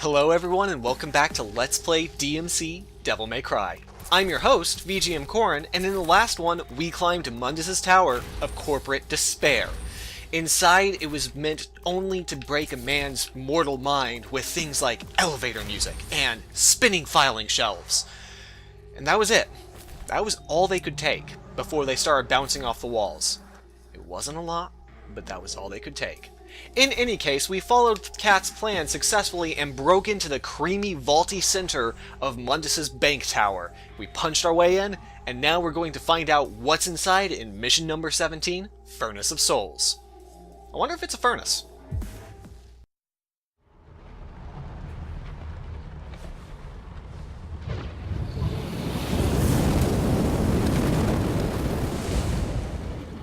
Hello everyone and welcome back to Let's Play DmC Devil May Cry. I'm your host, VGMKoren, and in the last one, we climbed Mundus' Tower of Corporate Despair. Inside, it was meant only to break a man's mortal mind with things like elevator music and spinning filing shelves. And that was it. That was all they could take before they started bouncing off the walls. It wasn't a lot, but that was all they could take. In any case, we followed Cat's plan successfully and broke into the creamy, vaulty center of Mundus' bank tower. We punched our way in, and now we're going to find out what's inside in mission number 17, Furnace of Souls. I wonder if it's a furnace.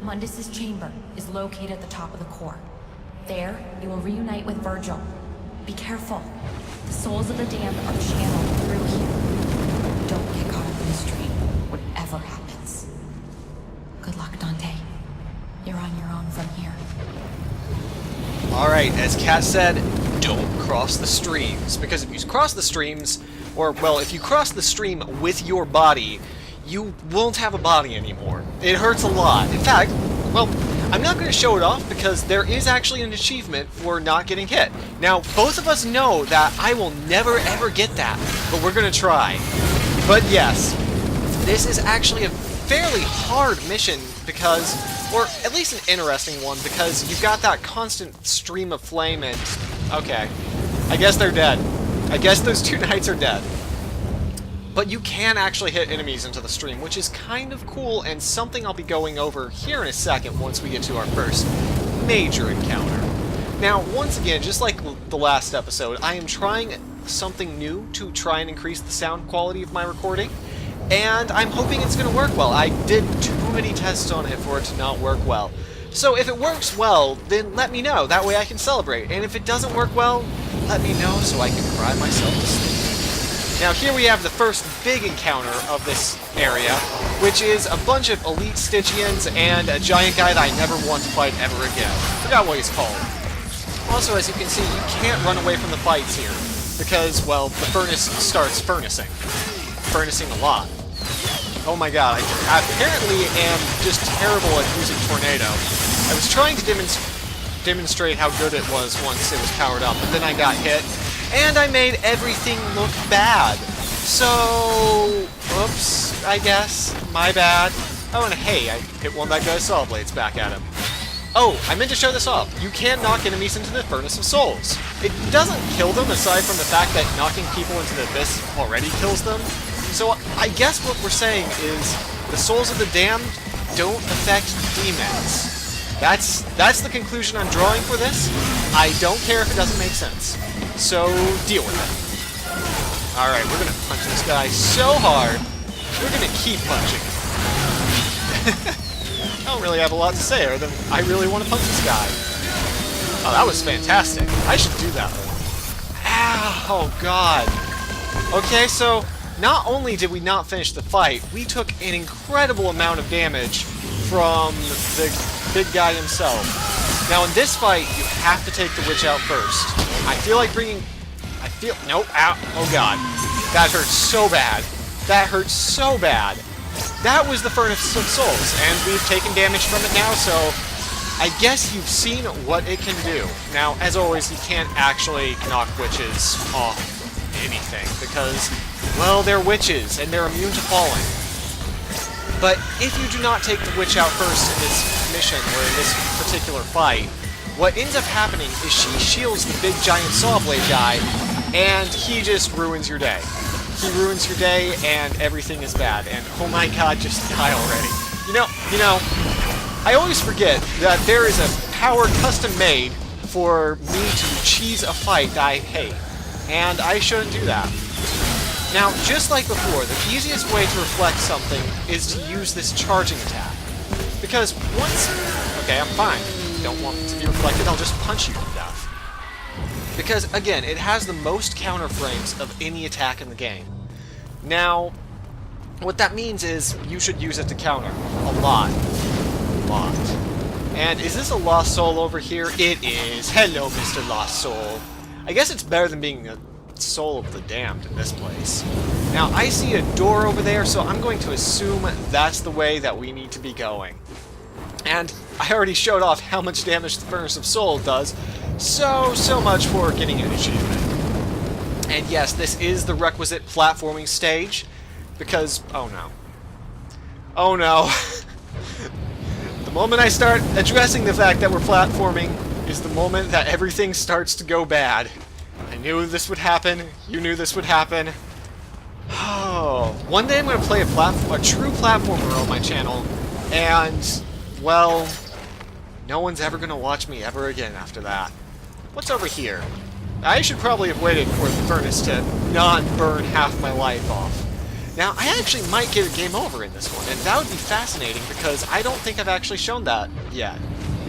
Mundus' chamber is located at the top of the core. There, you will reunite with Virgil. Be careful. The souls of the damned are channeled through here. Don't get caught up in the stream, whatever happens. Good luck, Dante. You're on your own from here. Alright, as Kat said, don't cross the streams. Because if you cross the streams, or, well, if you cross the stream with your body, you won't have a body anymore. It hurts a lot. In fact, well, I'm not going to show it off because there is actually an achievement for not getting hit. Now, both of us know that I will never ever get that, but we're going to try. But yes, this is actually a fairly hard mission because, or at least an interesting one, because you've got that constant stream of flame and, okay, I guess they're dead. I guess those two knights are dead. But you can actually hit enemies into the stream, which is kind of cool, and something I'll be going over here in a second once we get to our first major encounter. Now, once again, just like the last episode, I am trying something new to try and increase the sound quality of my recording, and I'm hoping it's going to work well. I did too many tests on it for it to not work well. So if it works well, then let me know. That way I can celebrate. And if it doesn't work well, let me know so I can cry myself to sleep. Now here we have the first big encounter of this area, which is a bunch of elite Stygians and a giant guy that I never want to fight ever again. Forgot what he's called. Also, as you can see, you can't run away from the fights here, because, well, the furnace starts furnacing. Furnacing a lot. Oh my god, I apparently am just terrible at using Tornado. I was trying to demonstrate how good it was once it was powered up, but then I got hit. And I made everything look bad. So, oops, I guess. My bad. Oh, and hey, I hit one of that guy's saw blades back at him. Oh, I meant to show this off. You can knock enemies into the Furnace of Souls. It doesn't kill them, aside from the fact that knocking people into the abyss already kills them. So I guess what we're saying is the souls of the damned don't affect demons. That's the conclusion I'm drawing for this. I don't care if it doesn't make sense. So, deal with it. Alright, we're gonna punch this guy so hard, we're gonna keep punching. I don't really have a lot to say other than I really want to punch this guy. Oh, that was fantastic. I should do that one. Ow, oh god. Okay, so, not only did we not finish the fight, we took an incredible amount of damage from the big guy himself. Now, in this fight, you have to take the witch out first. I feel like nope, ow, oh god. That hurts so bad. That hurts so bad. That was the Furnace of Souls, and we've taken damage from it now, so I guess you've seen what it can do. Now, as always, you can't actually knock witches off anything, because, well, they're witches, and they're immune to falling. But if you do not take the witch out first in this mission, or in this particular fight, what ends up happening is she shields the big giant saw blade guy, and he just ruins your day. He ruins your day, and everything is bad. And oh my god, just die already. You know, I always forget that there is a power custom made for me to cheese a fight that I hate, and I shouldn't do that. Now, just like before, the easiest way to reflect something is to use this charging attack. Because once... Okay, I'm fine. Don't want it to be reflected, I'll just punch you to death. Because, again, it has the most counter frames of any attack in the game. Now, what that means is you should use it to counter. A lot. A lot. And is this a lost soul over here? It is. Hello, Mr. Lost Soul. I guess it's better than being Soul of the Damned in this place. Now, I see a door over there, so I'm going to assume that's the way that we need to be going. And I already showed off how much damage the Furnace of Soul does, so much for getting an achievement. And yes, this is the requisite platforming stage, because, oh no. Oh no. The moment I start addressing the fact that we're platforming is the moment that everything starts to go bad. I knew this would happen, you knew this would happen. Oh, one day I'm going to play a true platformer on my channel, and, well, no one's ever going to watch me ever again after that. What's over here? I should probably have waited for the furnace to not burn half my life off. Now, I actually might get a game over in this one, and that would be fascinating because I don't think I've actually shown that yet.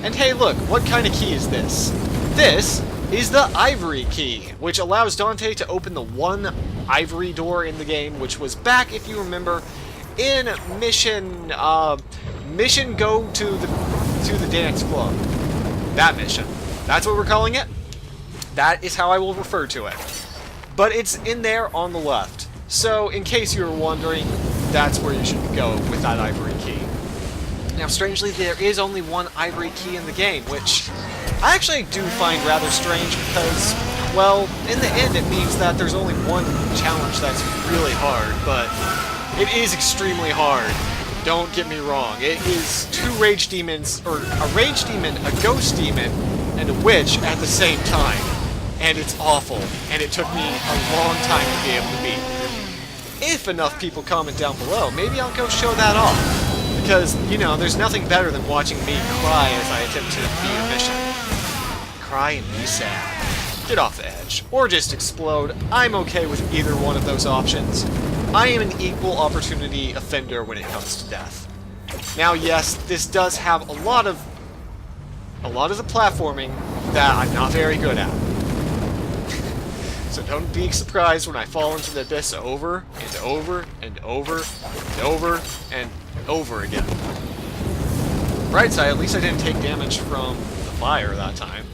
And hey, look, what kind of key is this? This is the Ivory key, which allows Dante to open the one ivory door in the game, which was back, if you remember, in mission go to the dance club. That mission. That's what we're calling it. That is how I will refer to it. But it's in there on the left. So, in case you were wondering, that's where you should go with that ivory key. Now, strangely, there is only one ivory key in the game, which I actually do find rather strange because, well, in the end it means that there's only one challenge that's really hard, but it is extremely hard. Don't get me wrong. It is 2 rage demons, or a rage demon, a ghost demon, and a witch at the same time. And it's awful, and it took me a long time to be able to beat. If enough people comment down below, maybe I'll go show that off. Because, you know, there's nothing better than watching me cry as I attempt to beat a mission. Cry and be sad. Get off the edge. Or just explode. I'm okay with either one of those options. I am an equal opportunity offender when it comes to death. Now, yes, this does have a lot of the platforming that I'm not very good at. So don't be surprised when I fall into the abyss over and over and over and over and over again. Bright side, at least I didn't take damage from the fire that time.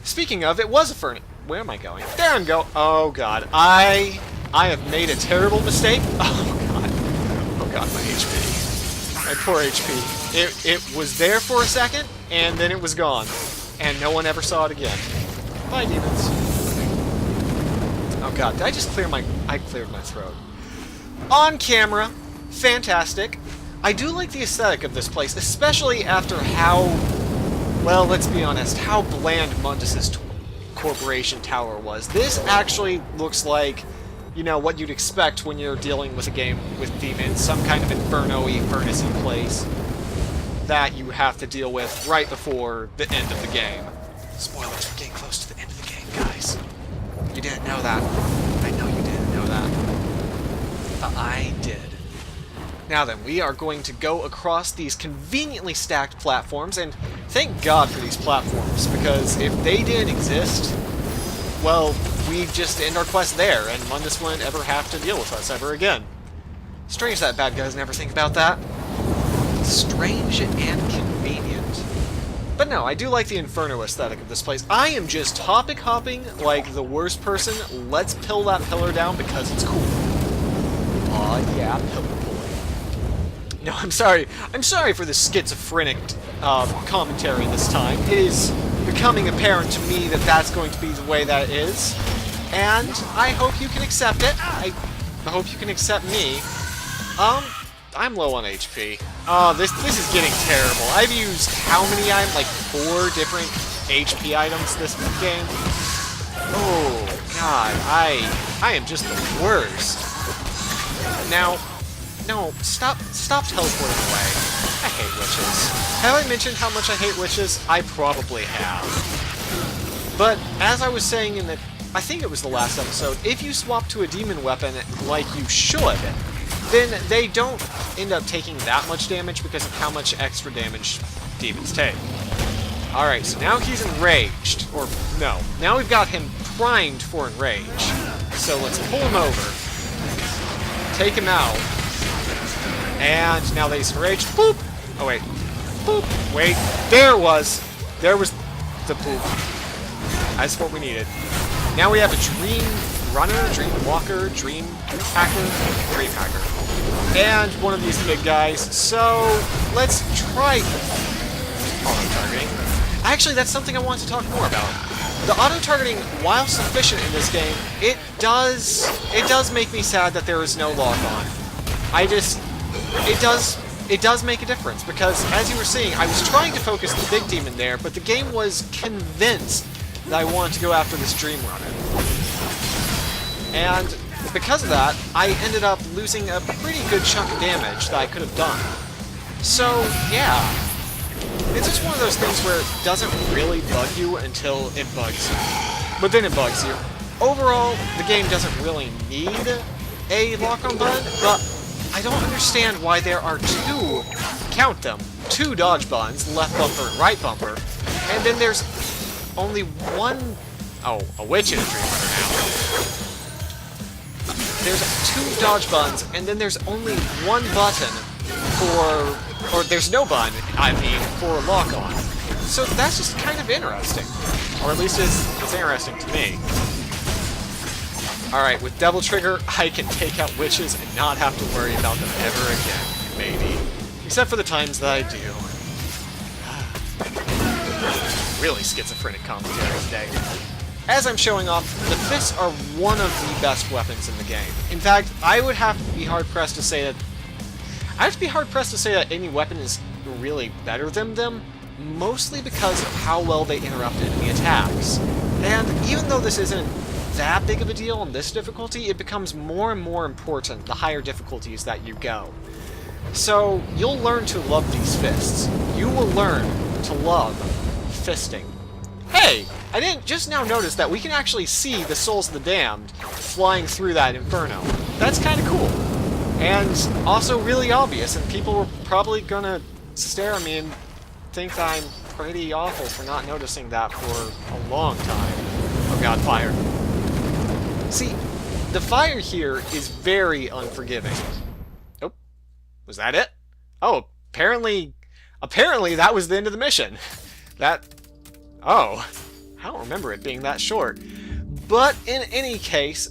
Speaking of, it was a furnace. Where am I going? There I'm going. Oh god, I have made a terrible mistake. Oh god, my HP. My poor HP. It was there for a second, and then it was gone. And no one ever saw it again. Bye, demons. Oh god, did I just clear my... I cleared my throat. On camera, fantastic. I do like the aesthetic of this place, especially after how... Well, let's be honest, how bland Mundus's Corporation Tower was. This actually looks like, you know, what you'd expect when you're dealing with a game with demons. Some kind of inferno-y, furnace-y place that you have to deal with right before the end of the game. Spoilers, we're getting close to the end of the game, guys. You didn't know that. I know you didn't know that. But I did. Now then, we are going to go across these conveniently stacked platforms, and thank God for these platforms, because if they didn't exist, well, we'd just end our quest there, and Mundus wouldn't ever have to deal with us ever again. Strange that bad guys never think about that. Strange and convenient. But no, I do like the Inferno aesthetic of this place. I am just topic hopping like the worst person. Let's pill that pillar down because it's cool. Aw, yeah, pillar pulling. No, I'm sorry. I'm sorry for the schizophrenic commentary this time. It is becoming apparent to me that that's going to be the way that it is. And I hope you can accept it. I hope you can accept me. I'm low on HP. Oh, this is getting terrible. I've used how many items? Like 4 different HP items this game. Oh god, I am just the worst. Now, no, stop teleporting away. I hate witches. Have I mentioned how much I hate witches? I probably have. But as I was saying in the, I think it was the last episode, if you swap to a demon weapon like you should, then they don't end up taking that much damage because of how much extra damage demons take. Alright, so now he's enraged. Or, no. Now we've got him primed for enrage. So let's pull him over. Take him out. And now that he's enraged, boop! Oh, wait. Boop! Wait. There was the boop. That's what we needed. Now we have a Dream Runner, Dream Walker, Dream Hacker, and one of these big guys. So let's try auto-targeting. Actually, that's something I want to talk more about. The auto-targeting, while sufficient in this game, it does make me sad that there is no lock-on. It does make a difference, because as you were seeing, I was trying to focus the big demon there, but the game was convinced that I wanted to go after this Dream Runner. And because of that, I ended up losing a pretty good chunk of damage that I could have done. So, yeah. It's just one of those things where it doesn't really bug you until it bugs you. But then it bugs you. Overall, the game doesn't really need a lock-on button, but I don't understand why there are two, count them, two dodge buttons, left bumper and right bumper, and then there's only one, oh, a witch in a Dream Runner now. There's two dodge buttons, and then there's only one button for, or there's no button, I mean, for lock-on. So that's just kind of interesting. Or at least it's interesting to me. Alright, with Devil Trigger, I can take out witches and not have to worry about them ever again, maybe. Except for the times that I do. Really schizophrenic commentary today. As I'm showing off, the fists are one of the best weapons in the game. In fact, I would have to be hard-pressed to say that any weapon is really better than them, mostly because of how well they interrupt enemy attacks. And even though this isn't that big of a deal on this difficulty, it becomes more and more important the higher difficulties that you go. So, you'll learn to love these fists. You will learn to love fisting. Hey! I didn't just now notice that we can actually see the souls of the damned flying through that inferno. That's kind of cool. And also really obvious, and people were probably gonna stare at me and think I'm pretty awful for not noticing that for a long time. Oh god, fire. See, the fire here is very unforgiving. Oh, was that it? Oh, apparently that was the end of the mission. Oh, I don't remember it being that short. But in any case,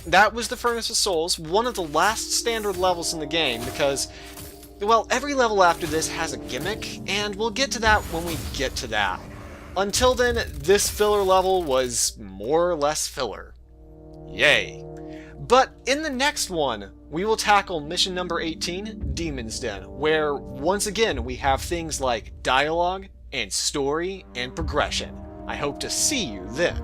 that was the Furnace of Souls, one of the last standard levels in the game, because, well, every level after this has a gimmick, and we'll get to that when we get to that. Until then, this filler level was more or less filler. Yay. But in the next one, we will tackle mission number 18, Demon's Den, where, once again, we have things like dialogue, and story, and progression. I hope to see you then.